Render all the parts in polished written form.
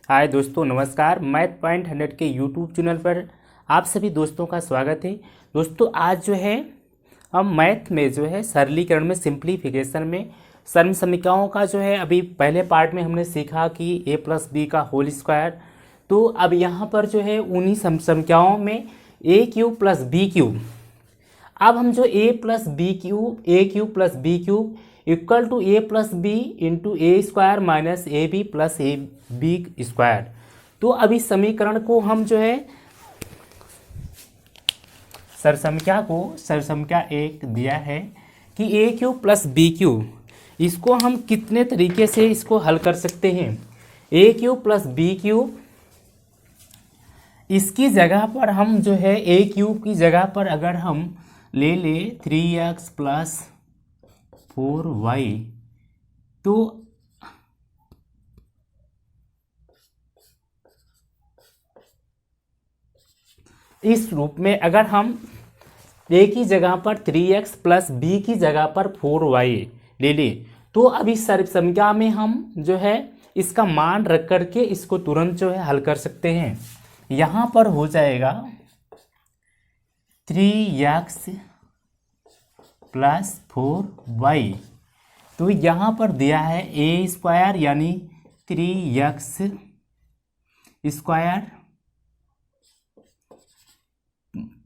हाय दोस्तों, नमस्कार। Math point 100 के यूट्यूब चैनल पर आप सभी दोस्तों का स्वागत है। दोस्तों, आज जो है हम मैथ में जो है सरलीकरण में, सिंप्लीफिकेशन में समीकरणों का जो है, अभी पहले पार्ट में हमने सीखा कि ए प्लस बी का होल स्क्वायर। तो अब यहाँ पर जो है उन्हीं समीकरणों में A cube plus B cube, अब हम जो A cube plus B cube equal to A plus B into A square minus A B plus A B square. तो अब इस समीकरण को हम जो है सरसंख्या एक दिया है कि ए क्यूब प्लस बी क्यूब, इसको हम कितने तरीके से इसको हल कर सकते हैं। ए क्यूब प्लस बी क्यूब, इसकी जगह पर हम जो है ए क्यूब की जगह पर अगर हम ले ले 3x प्लस 4y, तो इस रूप में अगर हम ए की जगह पर 3x प्लस बी की जगह पर 4y ले लें, तो अब इस संख्या में हम जो है इसका मान रख करके इसको तुरंत जो है हल कर सकते हैं। यहाँ पर हो जाएगा 3x प्लस 4y, तो यहाँ पर दिया है ए स्क्वायर यानी 3x square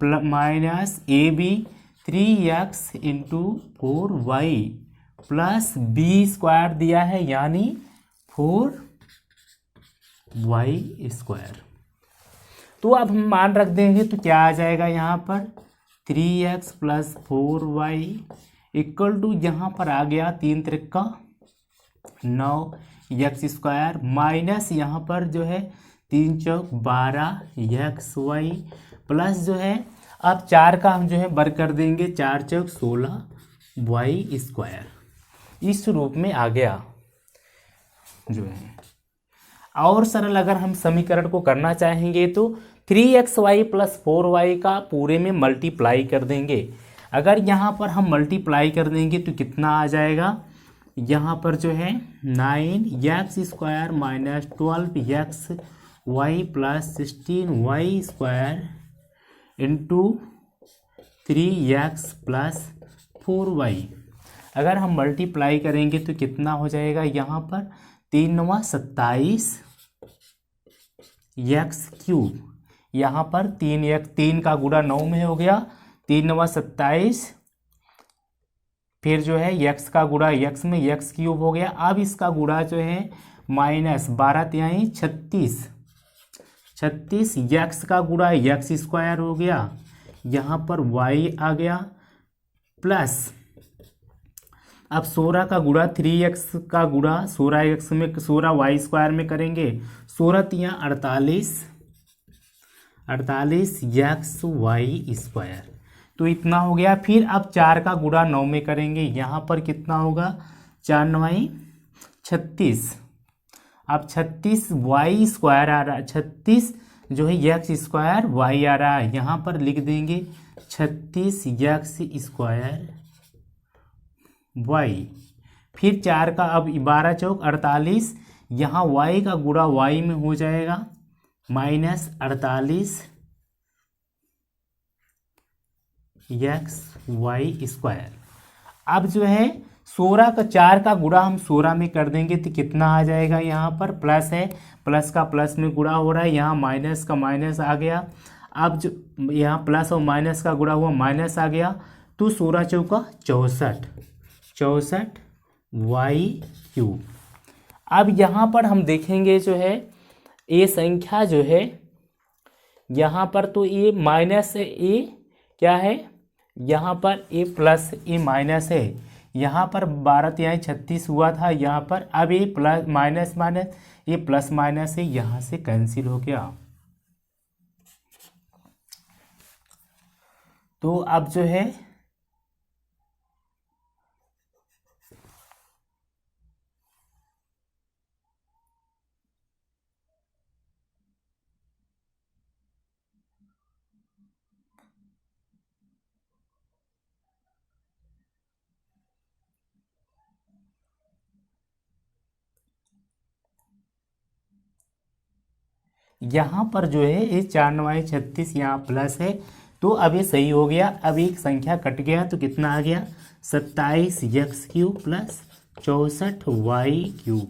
minus A B 3x into 4y plus B square दिया है यानी 4y स्क्वायर। तो अब हम मान रख देंगे तो क्या आ जाएगा यहाँ पर 3x plus 4y equal to, यहाँ पर आ गया 3 त्रिका 9x स्क्वायर माइनस यहाँ पर जो है 3 चौक 12xy प्लस जो है अब 4 का हम जो है वर्ग कर देंगे, 4 चौक 16y स्क्वायर। इस रूप में आ गया जो है। और सरल अगर हम समीकरण को करना चाहेंगे तो 3xy प्लस 4y का पूरे में मल्टीप्लाई कर देंगे। अगर यहाँ पर हम मल्टीप्लाई कर देंगे तो कितना आ जाएगा, यहाँ पर जो है 9x square minus 12xy plus 16y square into 3x plus 4y। अगर हम मल्टीप्लाई करेंगे तो कितना हो जाएगा, यहाँ पर 3 9 27 एक्स क्यूब, यहाँ पर 3 का गुणा 9 में हो गया, 3 9 27, फिर जो है एक्स का गुणा एक्स में एक्स क्यूब हो गया। अब इसका गुणा जो है माइनस 12 तिहाई 36 एक्स का गुणा एक्स स्क्वायर हो गया, यहाँ पर वाई आ गया प्लस अब 16 का गुणा 3x का गुणा 16x में 16y स्क्वायर में करेंगे, 16 तिया 48 एक्स वाई स्क्वायर, तो इतना हो गया। फिर अब 4 का गुणा 9 में करेंगे, यहाँ पर कितना होगा 4 9 36, अब 36 वाई स्क्वायर आ रहा है, 36 जो है एक्स स्क्वायर वाई आ रहा है, यहाँ पर लिख देंगे 36 एक्स स्क्वायर वाई। फिर 4 का अब 12 चौक 48, यहाँ वाई का गुणा वाई में हो जाएगा माइनस 48 एक्स वाई स्क्वायर। अब जो है 16 का 4 का गुणा हम 16 में कर देंगे तो कितना आ जाएगा, यहाँ पर प्लस है, प्लस का प्लस में गुणा हो रहा है, यहाँ माइनस का माइनस आ गया। अब जो यहाँ प्लस और माइनस का गुणा हुआ माइनस आ गया, तो 16 चौका 64 वाई क्यूब। अब यहाँ पर हम देखेंगे जो है ए संख्या जो है, यहाँ पर तो ए माइनस है, ए क्या है, यहाँ पर ए प्लस ए माइनस है, यहाँ पर 12 तिहाई 36 हुआ था, यहाँ पर अब ए प्लस माइनस माइनस ये प्लस माइनस है, यहाँ से कैंसिल हो गया। तो अब जो है यहाँ पर जो है ये 4 9 36 यहाँ प्लस है, तो अब ये सही हो गया। अब एक संख्या कट गया तो कितना आ गया 27x³ प्लस 64y³।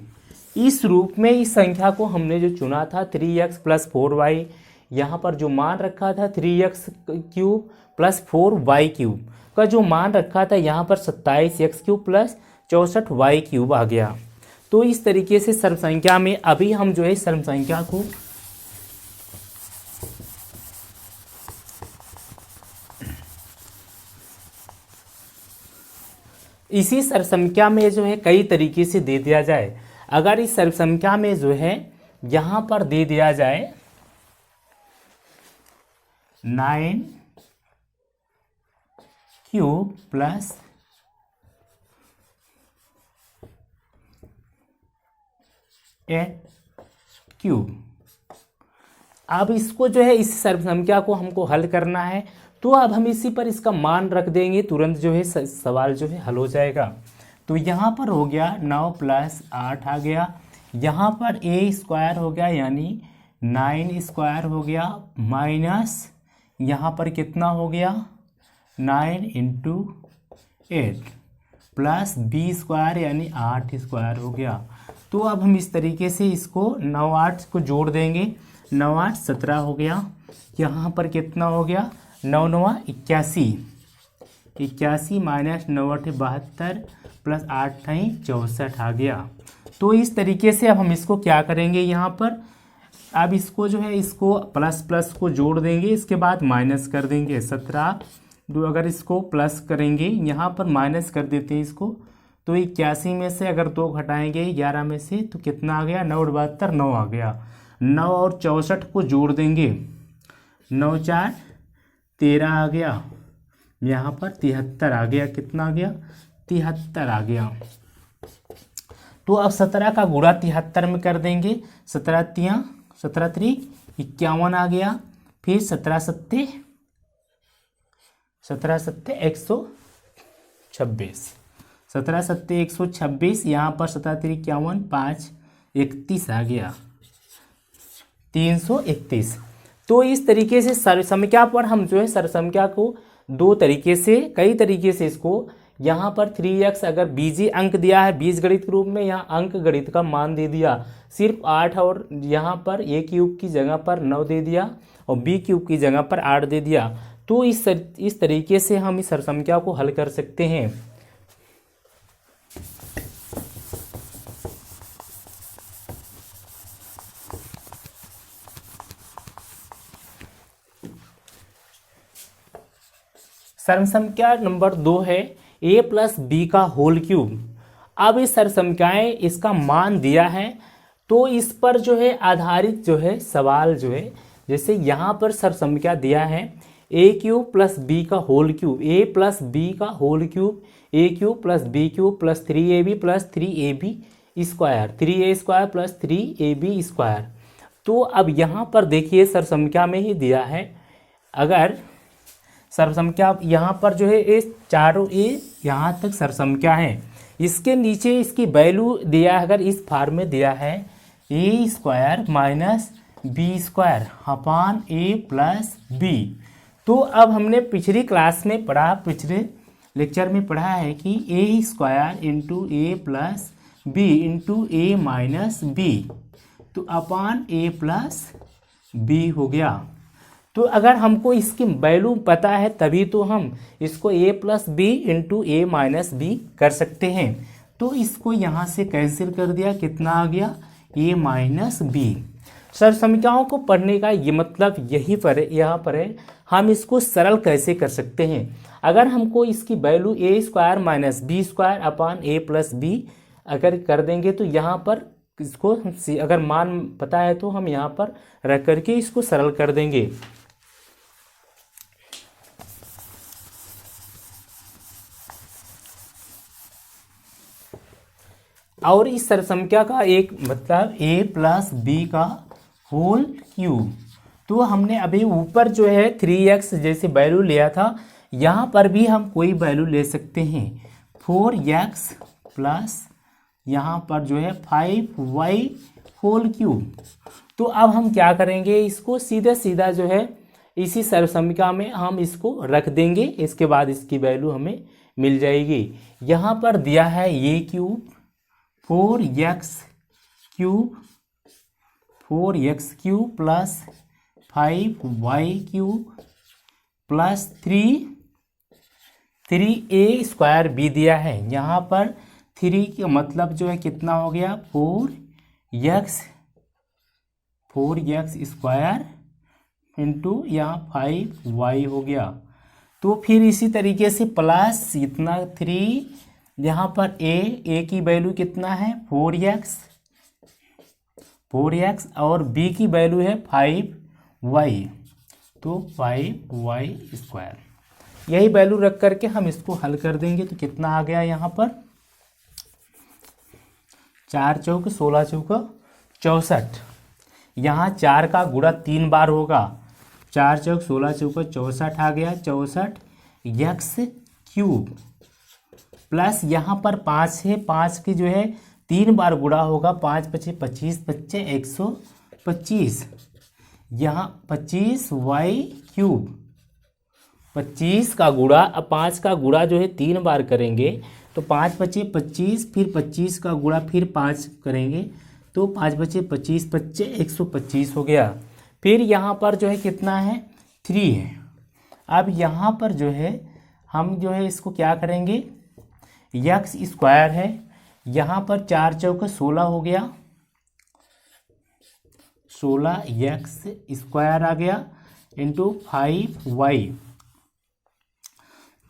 इस रूप में इस संख्या को हमने जो चुना था 3x प्लस 4y, यहाँ पर जो मान रखा था 3x³ प्लस 4y³ का जो मान रखा था यहाँ पर 27x³ प्लस 64y³ आ गया। तो इस तरीके से सर्व संख्या में अभी हम जो है सर्व संख्या को इसी सर्व संख्या में जो है कई तरीके से दे दिया जाए। अगर इस सर्व संख्या में जो है यहाँ पर दे दिया जाए 9³ प्लस 8³। अब इसको जो है इस सर्व संख्या को हमको हल करना है, तो अब हम इसी पर इसका मान रख देंगे, तुरंत जो है सवाल जो है हल हो जाएगा। तो यहाँ पर हो गया 9 + 8 आ गया, यहाँ पर a² हो गया यानी 9² हो गया, माइनस यहाँ पर कितना हो गया 9 × 8 प्लस b² यानी 8² हो गया। तो अब हम इस तरीके से इसको 9 8 को जोड़ देंगे, 9 8 17 हो गया, यहाँ पर कितना हो गया 9 9 81, 81 माइनस 9 8 72 प्लस 8 9 64 आ गया। तो इस तरीके से अब हम इसको क्या करेंगे, यहाँ पर अब इसको जो है इसको प्लस प्लस को जोड़ देंगे, इसके बाद माइनस कर देंगे 17 दो, अगर इसको प्लस करेंगे यहाँ पर माइनस कर देते हैं इसको, तो 81 में से अगर 2 घटाएंगे 11 में से तो कितना आ गया 9 72 9 आ गया। 9 और 64 को जोड़ देंगे, 9 4 13 आ गया, यहाँ पर 73 आ गया, कितना आ गया 73 आ गया। तो अब 17 का गुणा 73 में कर देंगे, 17 3 51 आ गया, फिर 17 7 126, 17 7 126, यहाँ पर 17 3 51 5 31 आ गया 331। तो इस तरीके से सर्व संख्या पर हम जो है सर्व संख्या को दो तरीके से कई तरीके से इसको, यहाँ पर 3x अगर बीजीय अंक दिया है बीजगणित के रूप में, यहाँ अंक गणित का मान दे दिया सिर्फ 8 और यहाँ पर a³ की जगह पर 9 दे दिया और b³ की जगह पर 8 दे दिया। तो इस तरीके से हम इस सर्व संख्या को हल कर सकते हैं। सर्व संख्या नंबर 2 है a + b²। अब इस सर्व संख्याएं इसका मान दिया है, तो इस पर जो है आधारित जो है सवाल जो है, जैसे यहाँ पर सर्व संख्या दिया है a³ + b², a + b², a³ + b³ + 3ab + 3ab² 3a² + 3ab²। तो अब यहाँ पर देखिए सर्व संख्या में ही दिया है, अगर सर्व संख्या यहाँ पर जो है ये चारों यहाँ तक सर्व संख्या है, इसके नीचे इसकी वैल्यू दिया है, अगर इस फॉर्म में दिया है a² - b² upon a + b। तो अब हमने पिछली क्लास में पढ़ा, पिछले लेक्चर में पढ़ा है कि a² × a + b × a - b, तो अपान a + b हो गया। तो अगर हमको इसकी वैल्यू पता है तभी तो हम इसको a + b × a - b कर सकते हैं। तो इसको यहाँ से कैंसिल कर दिया, कितना आ गया a - b। सर्व संख्याओं को पढ़ने का ये मतलब यही पर है, यहाँ पर है हम इसको सरल कैसे कर सकते हैं। अगर हमको इसकी value a² - b² upon a + b अगर कर देंगे, तो यहाँ पर इसको अगर मान पता है तो हम यहाँ पर रख करके इसको सरल कर देंगे। और इस सर्व संख्या का एक मतलब a + b²। तो हमने अभी ऊपर जो है 3x जैसे वैल्यू लिया था, यहाँ पर भी हम कोई वैल्यू ले सकते हैं, 4x प्लस यहाँ पर जो है 5y होल क्यूब। तो अब हम क्या करेंगे, इसको सीधा सीधा जो है इसी सर्वसमीका में हम इसको रख देंगे, इसके बाद इसकी वैल्यू हमें मिल जाएगी। यहाँ पर दिया है A cube 4x cube plus 5y cube plus 3a square भी दिया है। यहाँ पर 3 का मतलब जो है कितना हो गया 4x स्क्वायर इंटू यहाँ 5y हो गया। तो फिर इसी तरीके से प्लस इतना 3, यहाँ पर a की वैल्यू कितना है 4x और b की वैल्यू है 5y, तो 5y स्क्वायर। यही वैल्यू रख करके हम इसको हल कर देंगे। तो कितना आ गया यहाँ पर 4 चौक 16 चौक 64। यहाँ 4 का गुणा 3 बार होगा, 4 चौक 16 चौक 64 आ गया, 64x क्यूब प्लस यहाँ पर 5 है, 5 की जो है 3 बार गुणा होगा, 5 पचे 25 बच्चे 125, यहाँ 25y क्यूब 25 का गुणा, अब 5 का गुणा जो है 3 बार करेंगे तो 5 बचे 25, फिर 25 का गुणा फिर 5 करेंगे तो 5 बचे 25 बच्चे 125 हो गया। फिर यहाँ पर जो है कितना है 3 है। अब यहाँ पर जो है हम जो है इसको क्या करेंगे, x स्क्वायर है, यहाँ पर 4 चौक 16 हो गया, 16x स्क्वायर आ गया इंटू 5y।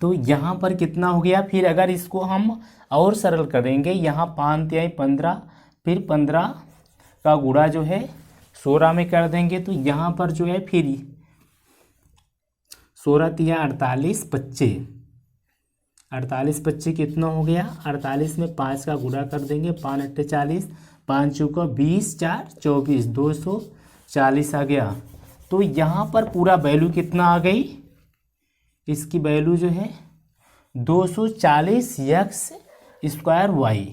तो यहाँ पर कितना हो गया, फिर अगर इसको हम और सरल करेंगे, यहाँ 5 तिहाई 15, फिर 15 का गुणा जो है 16 में कर देंगे तो यहाँ पर जो है फिर 16 तिहाई 48 बच्चे 48 बच्चे कितना हो गया 48 में 5 का गुणा कर देंगे, 5 अट्ठे 40, 5 चौका 20, 4 24, 240 आ गया। तो यहाँ पर पूरा वैल्यू कितना आ गई, इसकी वैल्यू जो है 240x स्क्वायर y,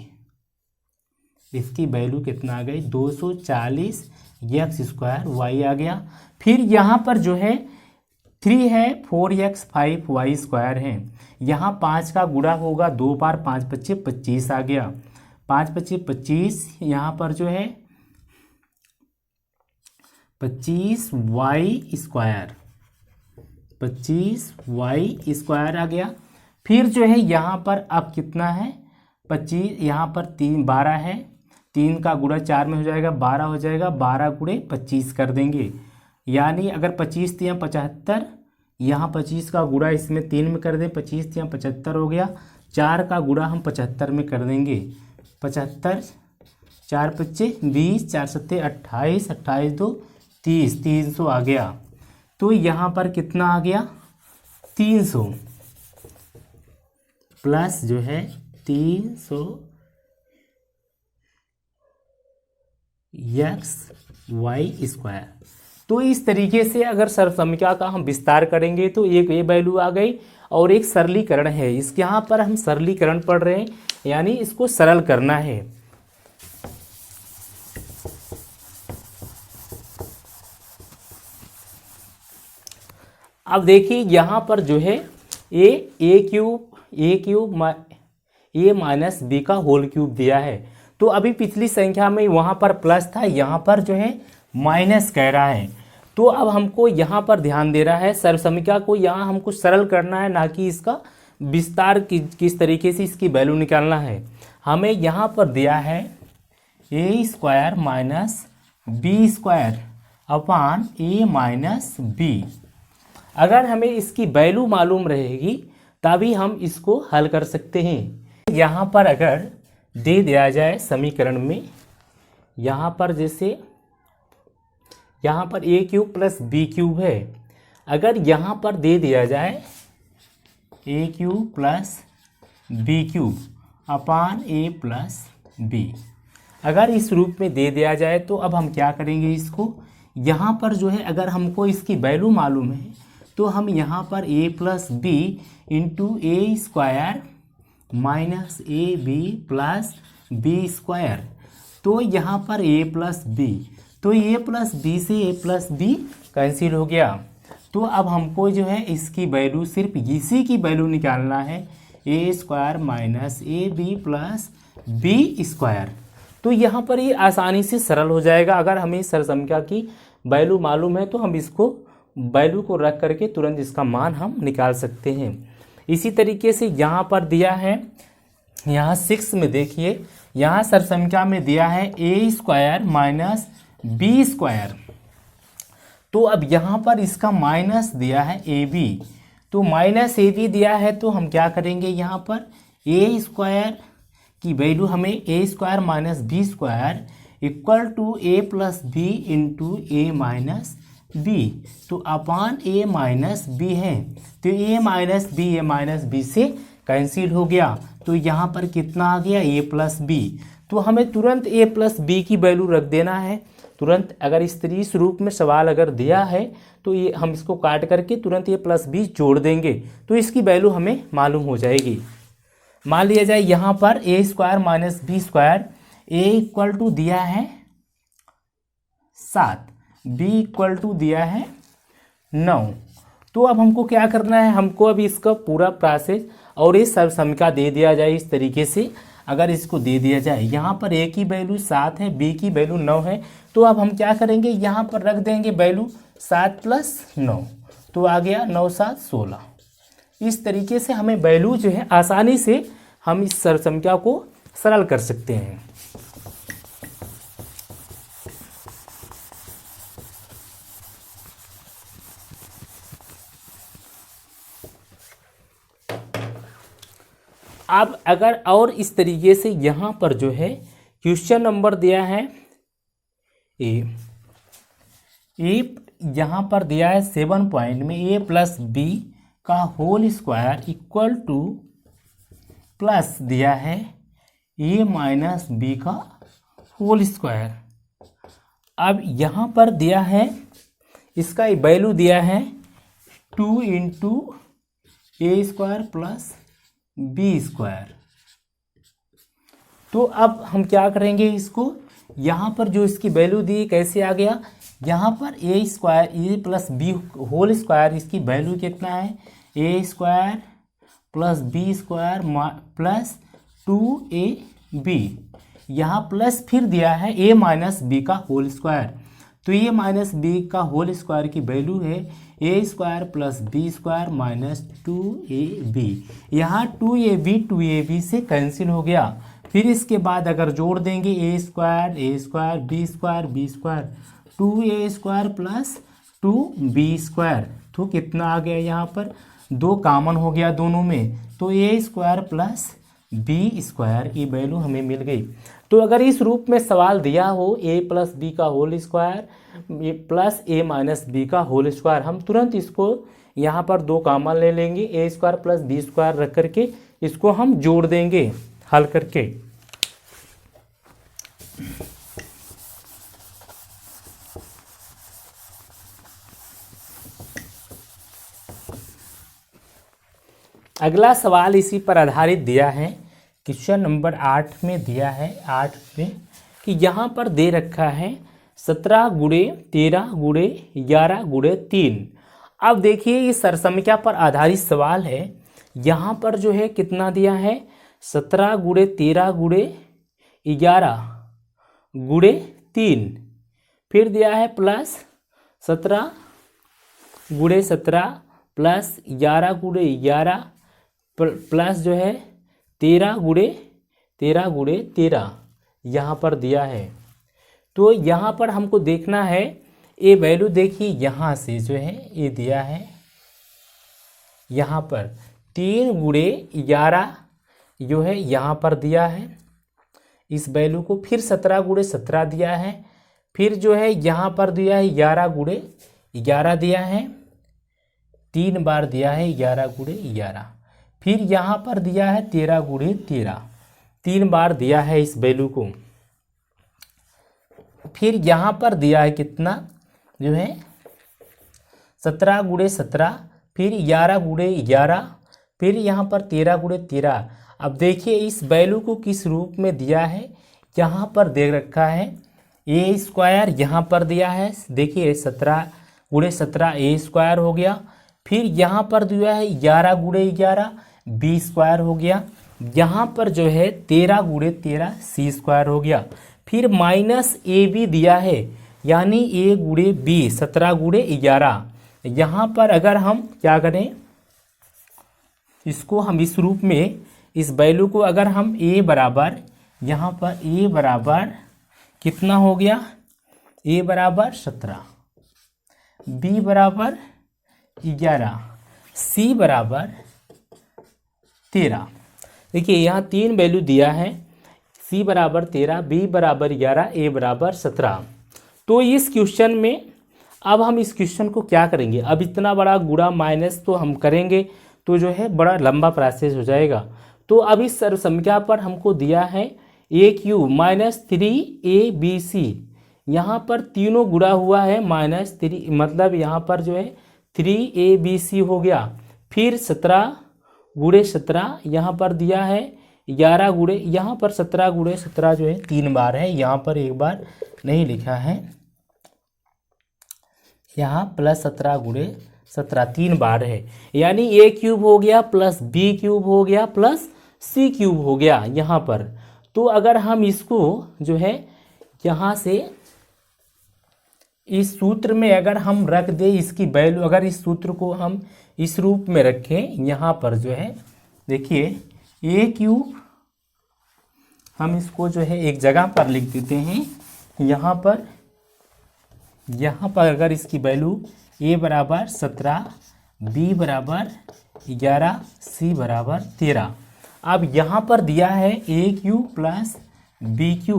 इसकी वैल्यू कितना आ गई 240x स्क्वायर y आ गया। फिर यहाँ पर जो है 3 है, 4x 5y स्क्वायर है, यहाँ 5 का गुणा होगा 2 बार, 5 पच्चे 25 आ गया, 5 पच्चे 25, यहाँ पर जो है 25y स्क्वायर 25y स्क्वायर आ गया। फिर जो है यहाँ पर अब कितना है 25, यहाँ पर 3 12 है, 3 का गुणा 4 में हो जाएगा 12 हो जाएगा, 12 गुणे 25 कर देंगे, यानी अगर 25 तिया 75, यहाँ 25 का गुणा इसमें 3 में कर दें, 25 तिया 75 हो गया, 4 का गुणा हम 75 में कर देंगे, 75 4 पच्चे 20, 4 सत्ते 28, 28 2 30, 300 आ गया। तो यहाँ पर कितना आ गया 300 प्लस जो है 300 x y स्क्वायर। तो इस तरीके से अगर सर्वसमीका का हम विस्तार करेंगे तो एक ये वैल्यू आ गई और एक सरलीकरण है, इसके यहाँ पर हम सरलीकरण पढ़ रहे हैं, यानी इसको सरल करना है। अब देखिए यहाँ पर जो है A cube A minus B का होल क्यूब दिया है। तो अभी पिछली संख्या में वहाँ पर प्लस था, यहाँ पर जो है माइनस कह रहा है। तो अब हमको यहाँ पर ध्यान दे रहा है, सर्वसमीका को यहाँ हमको सरल करना है, ना कि इसका विस्तार किस तरीके से इसकी वैल्यू निकालना है। हमें यहाँ पर दिया है A square minus B square upon A minus B. अगर हमें इसकी वैल्यू मालूम रहेगी तभी हम इसको हल कर सकते हैं। यहाँ पर अगर दे दिया जाए समीकरण में, यहाँ पर जैसे यहाँ पर A cube plus B cube है, अगर यहाँ पर दे दिया जाए A cube plus B cube upon A plus B, अगर इस रूप में दे दिया जाए तो अब हम क्या करेंगे, इसको यहाँ पर जो है अगर हमको इसकी वैल्यू मालूम है तो हम यहाँ पर a plus B into A square minus A B plus B square, तो यहाँ पर a प्लस बी, तो a प्लस बी से a प्लस बी कैंसिल हो गया। तो अब हमको जो है इसकी वैल्यू, सिर्फ इसी की वैल्यू निकालना है, A square minus A B plus B square. तो यहाँ पर ये आसानी से सरल हो जाएगा। अगर हमें सरसंख्या की वैल्यू मालूम है तो हम इसको वैल्यू को रख करके तुरंत इसका मान हम निकाल सकते हैं। इसी तरीके से यहाँ पर दिया है, यहाँ 6 में देखिए, यहाँ सरसंख्या में दिया है A square minus B square. तो अब यहाँ पर इसका माइनस दिया है ए बी, तो माइनस ए बी दिया है, तो हम क्या करेंगे, यहाँ पर ए स्क्वायर की वैल्यू हमें A square minus B square equal to A plus B into A minus B, तो अपान ए माइनस बी है। तो ए माइनस बी से कैंसिल हो गया। तो यहाँ पर कितना आ गया, ए प्लस बी। तो हमें तुरंत ए प्लस बी की वैल्यू रख देना है तुरंत। अगर इस रूप में सवाल अगर दिया है तो ये हम इसको काट करके तुरंत ए प्लस बी जोड़ देंगे, तो इसकी वैल्यू हमें मालूम हो जाएगी। मान लिया जाए यहाँ पर A square minus B square, A equal to दिया है 7, बी इक्वल टू दिया है 9। तो अब हमको क्या करना है, हमको अब इसका पूरा प्रोसेस और ये सब संख्या दे दिया जाए इस तरीके से। अगर इसको दे दिया जाए, यहाँ पर ए की वैल्यू 7 है, बी की वैल्यू 9 है, तो अब हम क्या करेंगे, यहाँ पर रख देंगे वैल्यू 7 प्लस 9, तो आ गया 9 7 16। इस तरीके से हमें वैल्यू जो है आसानी से हम इस सरसंख्या को सरल कर सकते हैं। अब अगर और इस तरीके से यहाँ पर जो है क्वेश्चन नंबर दिया है ए यहाँ पर दिया है 7 पॉइंट में ए प्लस बी का whole square equal to plus दिया है ए माइनस बी का होल स्क्वायर। अब यहाँ पर दिया है, इसका वैल्यू दिया है 2 into A square plus B square. तो अब हम क्या करेंगे, इसको यहाँ पर जो इसकी वैल्यू दी कैसे आ गया, यहाँ पर A square A plus B whole square, इसकी वैल्यू कितना है, A square plus B square plus 2ab। यहाँ प्लस फिर दिया है ए माइनस बी का होल स्क्वायर, तो ए माइनस बी का होल स्क्वायर की वैल्यू है A square plus B square minus 2ab। यहाँ 2ab से कैंसिल हो गया। फिर इसके बाद अगर जोड़ देंगे A square B square 2a square plus 2b square, तो कितना आ गया, यहाँ पर 2 कॉमन हो गया दोनों में, तो ए स्क्वायर प्लस बी स्क्वायर की वैल्यू हमें मिल गई। तो अगर इस रूप में सवाल दिया हो ए प्लस बी का होल स्क्वायर प्लस ए माइनस बी का होल स्क्वायर, हम तुरंत इसको यहाँ पर 2 कॉमन ले लेंगे, ए स्क्वायर प्लस बी स्क्वायर रख करके इसको हम जोड़ देंगे हल करके। अगला सवाल इसी पर आधारित दिया है, क्वेश्चन नंबर 8 में दिया है 8 में कि यहाँ पर दे रखा है 17 गुणे 13 गुणे 11 गुणे 3। अब देखिए ये सरसंख्या पर आधारित सवाल है। यहाँ पर जो है कितना दिया है, 17 गुणे 13 गुणे 11 गुणे 3, फिर दिया है प्लस 17 गुणे 17 प्लस 11 गुणे 11 प्लस जो है 13 गुणे 13 यहाँ पर दिया है। तो यहाँ पर हमको देखना है ये वैल्यू, देखिए यहाँ से जो है ये दिया है, यहाँ पर 3 गुणे 11 जो है यहाँ पर दिया है इस वैल्यू को, फिर 17 गुणे 17 दिया है, फिर जो है यहाँ पर दिया है 11 गुणे 11 दिया है, 3 बार दिया है 11 गुणे 11, फिर यहाँ पर दिया है 13 गुणे 13, 3 बार दिया है इस वैल्यू को, फिर यहाँ पर दिया है कितना जो है 17 गुणे 17, फिर 11 गुणे 11, फिर यहाँ पर 13 गुणे 13। अब देखिए इस वैल्यू को किस रूप में दिया है, यहाँ पर दे रखा है ए स्क्वायर, यहाँ पर दिया है देखिए 17 × 17 ए स्क्वायर हो गया। फिर यहाँ पर दिया है 11 × 11 बी स्क्वायर हो गया। यहाँ पर जो है 13 × 13 सी स्क्वायर हो गया। फिर माइनस ए बी दिया है, यानी ए × बी 17 × 11। यहाँ पर अगर हम क्या करें, इसको हम इस रूप में, इस वैल्यू को अगर हम ए बराबर, यहाँ पर ए बराबर कितना हो गया, ए बराबर 17, बी बराबर 11, सी बराबर 13। देखिए यहाँ 3 वैल्यू दिया है, सी बराबर 13, बी बराबर 11, ए बराबर 17। तो इस क्वेश्चन में अब हम इस क्वेश्चन को क्या करेंगे, अब इतना बड़ा गुणा माइनस तो हम करेंगे तो जो है बड़ा लंबा प्रोसेस हो जाएगा। तो अब इस सर्व संख्या पर हमको दिया है a³ माइनस 3abc, यहाँ पर तीनों गुणा हुआ है -3, मतलब यहाँ पर जो है 3abc हो गया। फिर 17 × 17 यहाँ पर दिया है 11 × यहाँ पर 17 × 17 जो है 3 बार है, यहाँ पर एक बार नहीं लिखा है, यहाँ प्लस 17 × 17 3 बार है, यानी a³ हो गया प्लस b³ हो गया प्लस c³ हो गया यहाँ पर। तो अगर हम इसको जो है यहाँ से इस सूत्र में अगर हम रख दें इसकी वैल्यू, अगर इस सूत्र को हम इस रूप में रखें, यहाँ पर जो है देखिए a³ हम इसको जो है एक जगह पर लिख देते हैं, यहाँ पर अगर इसकी वैल्यू a बराबर 17, b बराबर 11, c बराबर 13। अब यहाँ पर दिया है a³ plus b³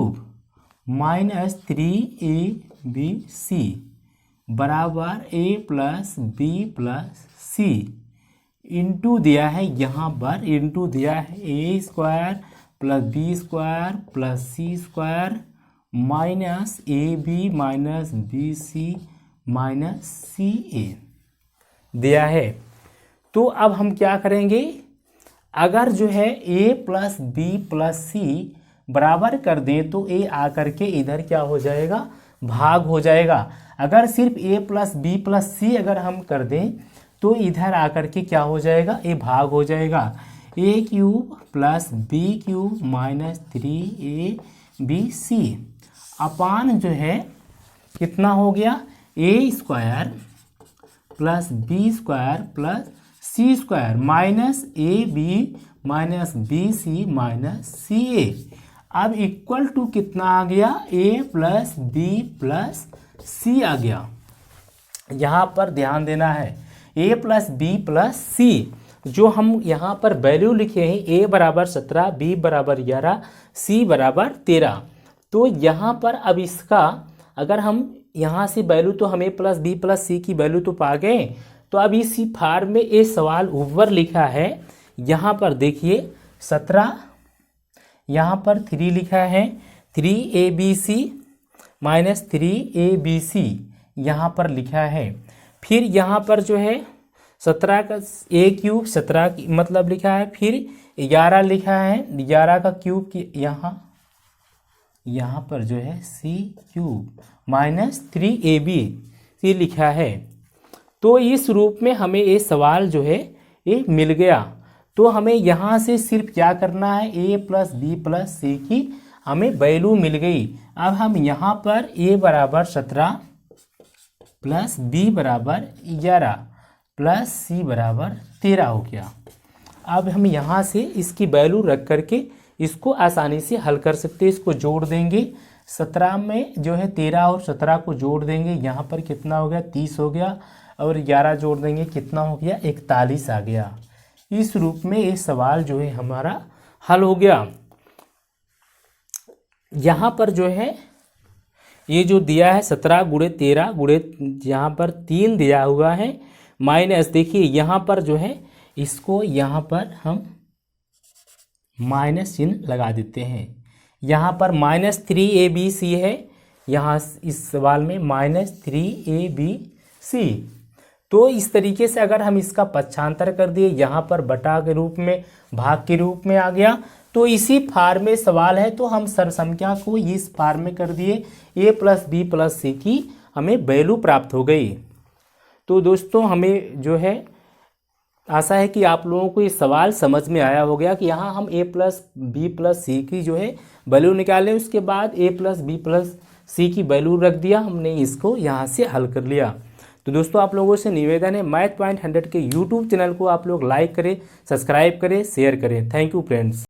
minus 3abc बराबर a plus b plus c into दिया है, यहाँ पर इंटू दिया है a² plus b² plus c² minus ab minus bc minus ca दिया है। तो अब हम क्या करेंगे, अगर जो है a plus b plus c बराबर कर दें तो a आकर के इधर क्या हो जाएगा, भाग हो जाएगा। अगर सिर्फ a plus b plus c अगर हम कर दें तो इधर आकर के क्या हो जाएगा, a भाग हो जाएगा। a³ plus b³ minus 3abc अपान जो है कितना हो गया, a² plus b² plus c² minus ab minus bc minus ca। अब इक्वल टू कितना आ गया, a plus b plus c आ गया। यहाँ पर ध्यान देना है a plus b plus c, जो हम यहाँ पर वैल्यू लिखे हैं a बराबर 17, b बराबर 11, c बराबर 13। तो यहाँ पर अब इसका अगर हम यहाँ से वैल्यू, तो हम a plus b plus c की वैल्यू तो पा गए। तो अब इसी फार्म में ये सवाल ऊपर लिखा है, यहाँ पर देखिए 17, यहाँ पर 3 लिखा है, 3abc माइनस 3abc यहाँ पर लिखा है। फिर यहाँ पर जो है 17 का a³ 17 मतलब लिखा है, फिर 11 लिखा है, 11 का क्यूब की यहाँ पर जो है c³ माइनस 3abc लिखा है। तो इस रूप में हमें ये सवाल जो है ये मिल गया। तो हमें यहाँ से सिर्फ क्या करना है, a plus b plus c की हमें वैल्यू मिल गई। अब हम यहाँ पर a बराबर 17 प्लस b बराबर 11 प्लस c बराबर 13 हो गया। अब हम यहाँ से इसकी वैल्यू रख करके इसको आसानी से हल कर सकते हैं। इसको जोड़ देंगे, 17 में जो है 13 और 17 को जोड़ देंगे, यहाँ पर कितना हो गया, 30 हो गया, और 11 जोड़ देंगे कितना हो गया, 41 आ गया। इस रूप में ये सवाल जो है हमारा हल हो गया। यहाँ पर जो है ये जो दिया है 17 × 13 × यहाँ पर 3 दिया हुआ है, माइनस देखिए यहाँ पर जो है इसको यहाँ पर हम माइनस चिन्ह लगा देते हैं। यहाँ पर माइनस 3abc है, यहाँ इस सवाल में माइनस 3abc। तो इस तरीके से अगर हम इसका पक्षांतर कर दिए, यहाँ पर बटा के रूप में, भाग के रूप में आ गया, तो इसी फार्म में सवाल है, तो हम सरसंख्या को इस फार्म में कर दिए, ए प्लस बी प्लस सी की हमें वैल्यू प्राप्त हो गई। तो दोस्तों हमें जो है आशा है कि आप लोगों को ये सवाल समझ में आया हो गया कि यहाँ हम ए प्लस बी प्लस सी की जो है वैल्यू निकाले, उसके बाद ए प्लस बी प्लस सी की वैल्यू रख दिया, हमने इसको यहाँ से हल कर लिया। तो दोस्तों आप लोगों से निवेदन है, मैथ पॉइंट 100 के यूट्यूब चैनल को आप लोग लाइक करें, सब्सक्राइब करें, शेयर करें। Thank you friends.